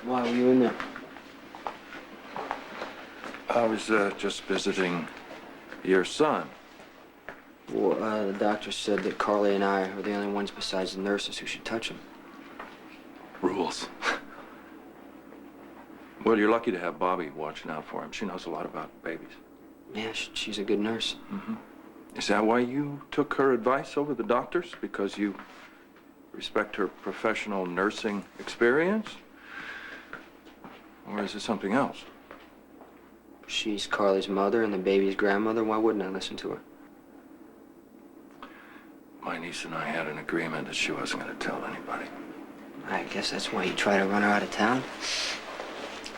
Why were you in there? I was just visiting your son. Well, the doctor said that Carly and I are the only ones besides the nurses who should touch him. Rules. Well, you're lucky to have Bobby watching out for him. She knows a lot about babies. Yeah, she's a good nurse. Mm-hmm. Is that why you took her advice over the doctor's? Because you respect her professional nursing experience? Or is it something else? She's Carly's mother and the baby's grandmother. Why wouldn't I listen to her? My niece and I had an agreement that she wasn't going to tell anybody. I guess that's why you tried to run her out of town.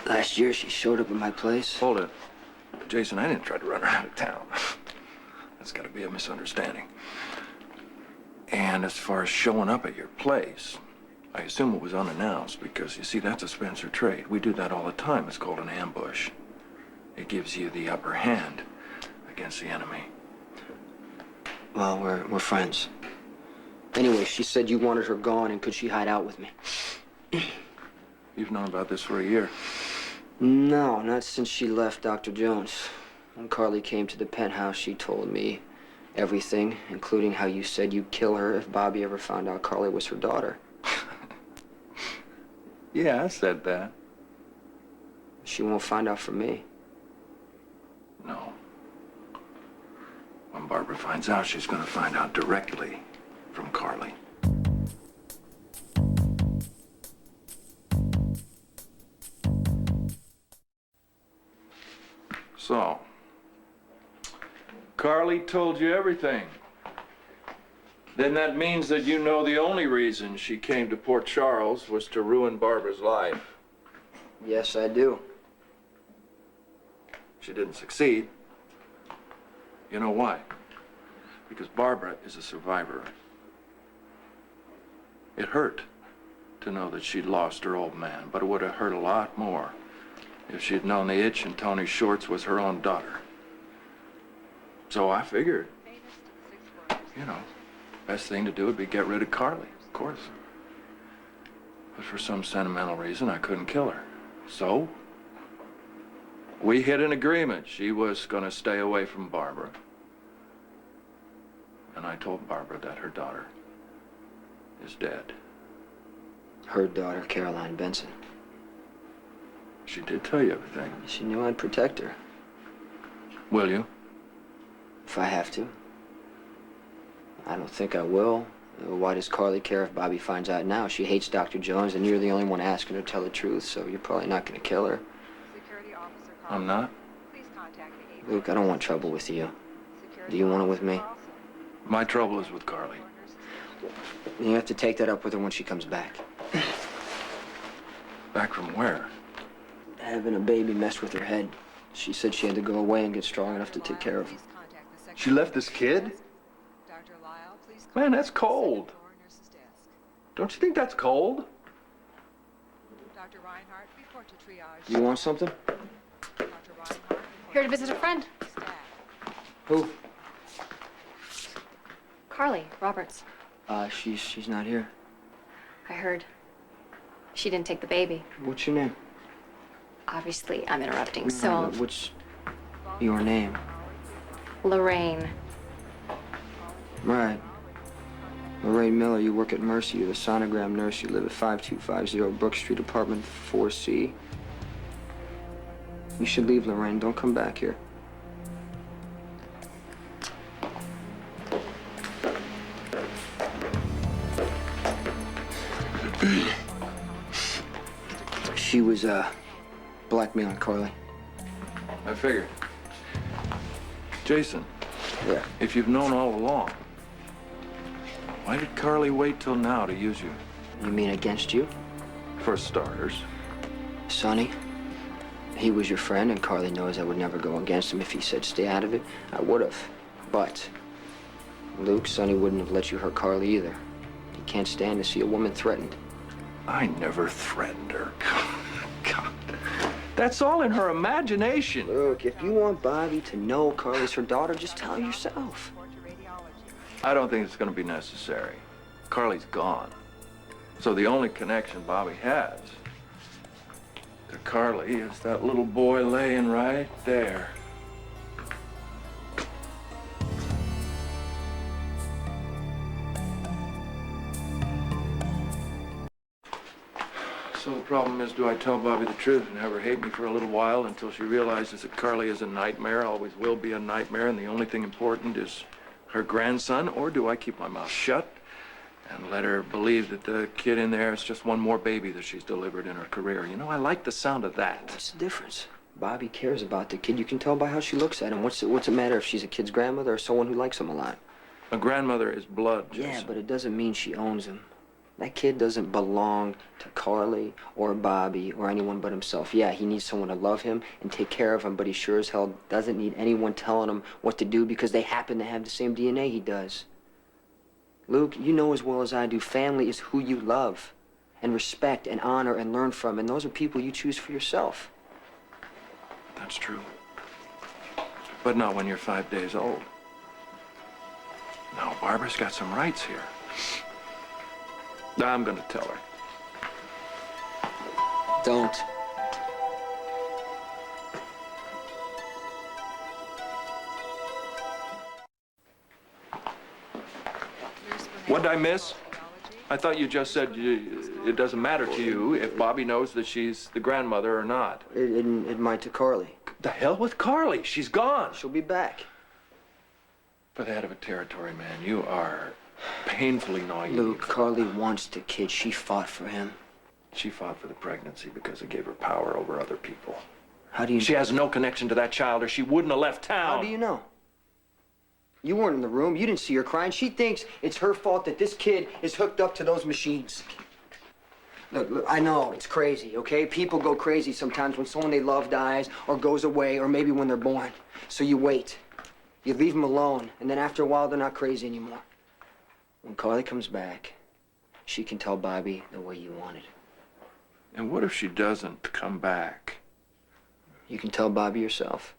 Last year, she showed up at my place. Hold it. Jason, I didn't try to run her out of town. That's got to be a misunderstanding. And as far as showing up at your place, I assume it was unannounced because, you see, that's a Spencer trait. We do that all the time. It's called an ambush. It gives you the upper hand against the enemy. Well, we're friends. Anyway, she said you wanted her gone, and could she hide out with me? You've known about this for a year. No, not since she left Dr. Jones. When Carly came to the penthouse, she told me everything, including how you said you'd kill her if Bobby ever found out Carly was her daughter. Yeah, I said that. She won't find out from me. No. When Barbara finds out, she's going to find out directly from Carly. So, Carly told you everything. Then that means that you know the only reason she came to Port Charles was to ruin Barbara's life. Yes, I do. She didn't succeed. You know why? Because Barbara is a survivor. It hurt to know that she'd lost her old man, but it would have hurt a lot more if she'd known the itch and Tony Shorts was her own daughter. So I figured, you know, best thing to do would be get rid of Carly, of course. But for some sentimental reason, I couldn't kill her. So we hit an agreement. She was going to stay away from Barbara. And I told Barbara that her daughter is dead. Her daughter, Caroline Benson. She did tell you everything. She knew I'd protect her. Will you? If I have to. I don't think I will. Why does Carly care if Bobby finds out now? She hates Dr. Jones, and you're the only one asking her to tell the truth, so you're probably not going to kill her. I'm not? Luke, I don't want trouble with you. Do you want it with me? My trouble is with Carly. You have to take that up with her when she comes back. Back from where? Having a baby messed with her head. She said she had to go away and get strong enough to take care of him. She left this kid? Man, that's cold. Don't you think that's cold? You want something? Here to visit a friend. Who? Carly Roberts. She's not here. I heard. She didn't take the baby. What's your name? Obviously, I'm interrupting, No, so... but what's your name? Lorraine. Right. Lorraine Miller, you work at Mercy. You're the sonogram nurse. You live at 5250 Brook Street, apartment 4C. You should leave, Lorraine. Don't come back here. She was, blackmailing Carly. I figured. Jason, Yeah. if you've known all along, why did Carly wait till now to use you? You mean against you? For starters. Sonny, he was your friend, and Carly knows I would never go against him. If he said stay out of it, I would have. But, Luke, Sonny wouldn't have let you hurt Carly either. He can't stand to see a woman threatened. I never threatened her. God. That's all in her imagination. Look, if you want Bobby to know Carly's her daughter, just tell her yourself. I don't think it's going to be necessary. Carly's gone. So the only connection Bobby has to Carly is that little boy laying right there. So the problem is, do I tell Bobby the truth and have her hate me for a little while until she realizes that Carly is a nightmare, always will be a nightmare, and the only thing important is her grandson? Or do I keep my mouth shut and let her believe that the kid in there is just one more baby that she's delivered in her career? You know, I like the sound of that. What's the difference? Bobby cares about the kid. You can tell by how she looks at him. What's it matter if she's a kid's grandmother or someone who likes him a lot? A grandmother is blood, Jason. Yeah, but it doesn't mean she owns him. That kid doesn't belong to Carly or Bobby or anyone but himself. Yeah, he needs someone to love him and take care of him, but he sure as hell doesn't need anyone telling him what to do because they happen to have the same DNA he does. Luke, you know as well as I do, family is who you love and respect and honor and learn from, and those are people you choose for yourself. That's true. But not when you're 5 days old. No, Barbara's got some rights here. I'm gonna tell her. Don't. What'd I miss? I thought you just said it doesn't matter to you if Bobby knows that she's the grandmother or not. It might to Carly. The hell with Carly? She's gone. She'll be back. For the head of a territory, man, you are painfully naive. Luke, Carly wants the kid. She fought for him. She fought for the pregnancy because it gave her power over other people. How do you... She has no connection to that child or she wouldn't have left town. How do you know? You weren't in the room. You didn't see her crying. She thinks it's her fault that this kid is hooked up to those machines. Look, I know, it's crazy, okay? People go crazy sometimes when someone they love dies or goes away or maybe when they're born. So you wait. You leave them alone, and then after a while, they're not crazy anymore. When Carly comes back, she can tell Bobby the way you want it. And what if she doesn't come back? You can tell Bobby yourself.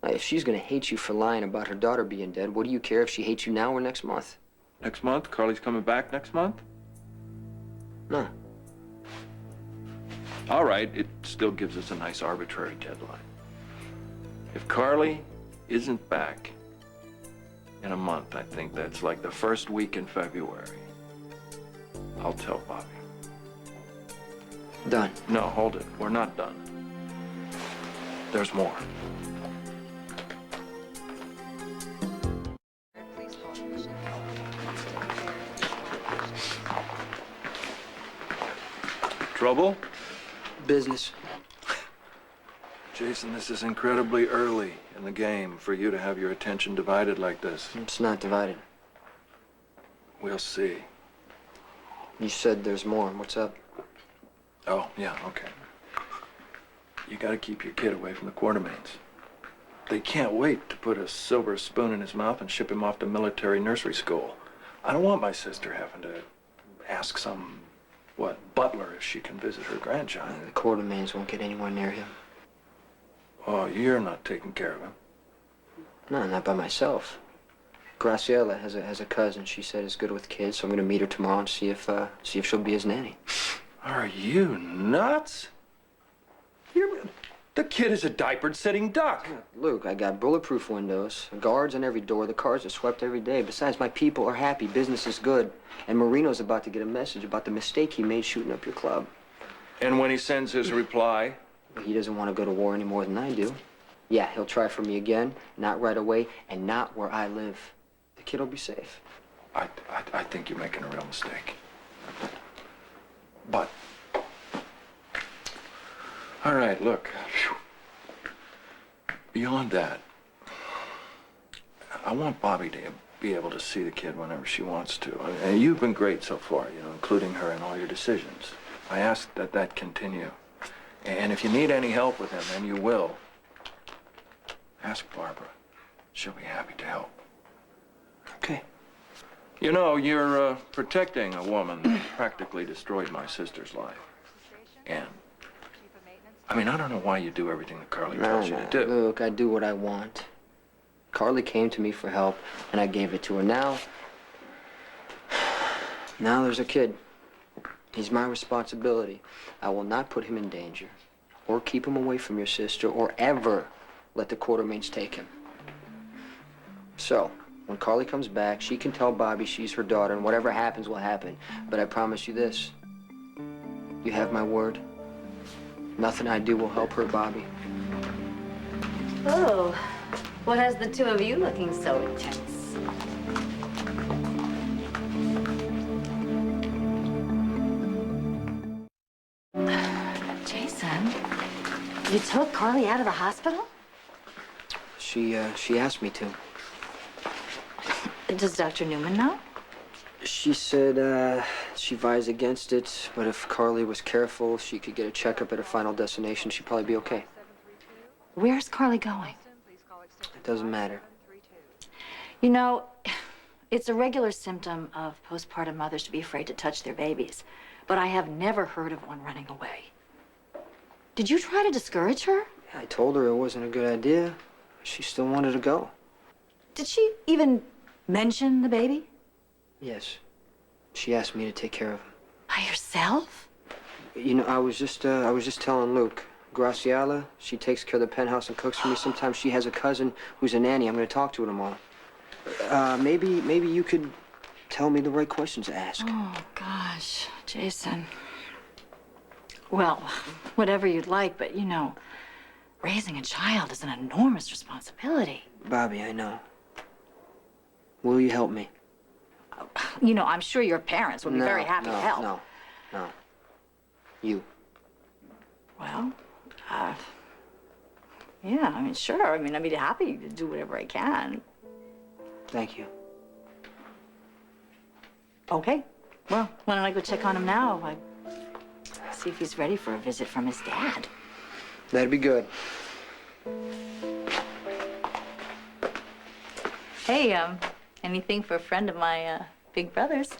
Now, if she's gonna hate you for lying about her daughter being dead, what do you care if she hates you now or next month? Next month? Carly's coming back next month? No. All right, it still gives us a nice arbitrary deadline. If Carly isn't back in a month, I think that's like the first week in February, I'll tell Bobby. Done. No, hold it. We're not done. There's more. Trouble? Business. Jason, this is incredibly early in the game for you to have your attention divided like this. It's not divided. We'll see. You said there's more. What's up? Oh, yeah, okay. You gotta keep your kid away from the Quartermains. They can't wait to put a silver spoon in his mouth and ship him off to military nursery school. I don't want my sister having to ask some, butler if she can visit her grandchild. The Quartermains won't get anywhere near him. Oh, you're not taking care of him. No, not by myself. Graciela has a cousin she said is good with kids, so I'm gonna meet her tomorrow and see if she'll be his nanny. Are you nuts? The kid is a diapered sitting duck. Luke, I got bulletproof windows, guards on every door, the cars are swept every day. Besides, my people are happy, business is good. And Marino's about to get a message about the mistake he made shooting up your club. And when he sends his reply? He doesn't want to go to war any more than I do. Yeah, he'll try for me again, not right away, and not where I live. The kid will be safe. I think you're making a real mistake. But, all right, look. Phew. Beyond that, I want Bobby to be able to see the kid whenever she wants to. And you've been great so far, including her in all your decisions. I ask that continue. And if you need any help with him, and you will, ask Barbara. She'll be happy to help. Okay. You know, you're protecting a woman that practically destroyed my sister's life. And, I mean, I don't know why you do everything that Carly tells you to do. Look, I do what I want. Carly came to me for help, and I gave it to her. Now there's a kid. He's my responsibility. I will not put him in danger. or keep him away from your sister, or ever let the Quartermains take him. So, when Carly comes back, she can tell Bobby she's her daughter, and whatever happens will happen. But I promise you this. You have my word. Nothing I do will help her, Bobby. Oh, what has the two of you looking so intense? Jason, you took Carly out of the hospital? She asked me to. Does Dr. Newman know? She said, she advised against it, but if Carly was careful, she could get a checkup at her final destination. She'd probably be okay. Where's Carly going? It doesn't matter. You know, it's a regular symptom of postpartum mothers to be afraid to touch their babies, but I have never heard of one running away. Did you try to discourage her? I told her it wasn't a good idea. She still wanted to go. Did she even mention the baby? Yes. She asked me to take care of him. By yourself? You know, I was just telling Luke. Graciela, she takes care of the penthouse and cooks for me. Sometimes she has a cousin who's a nanny. I'm going to talk to her tomorrow. Maybe you could tell me the right questions to ask. Oh, gosh, Jason. Well, whatever you'd like, but you know, raising a child is an enormous responsibility. Bobby, I know. Will you help me? You know, I'm sure your parents would be very happy to help. No. You. Well, yeah, I mean, sure. I mean, I'd be happy to do whatever I can. Thank you. Okay. Well, why don't I go check on him now? See if he's ready for a visit from his dad. That'd be good. Hey, anything for a friend of my big brother's?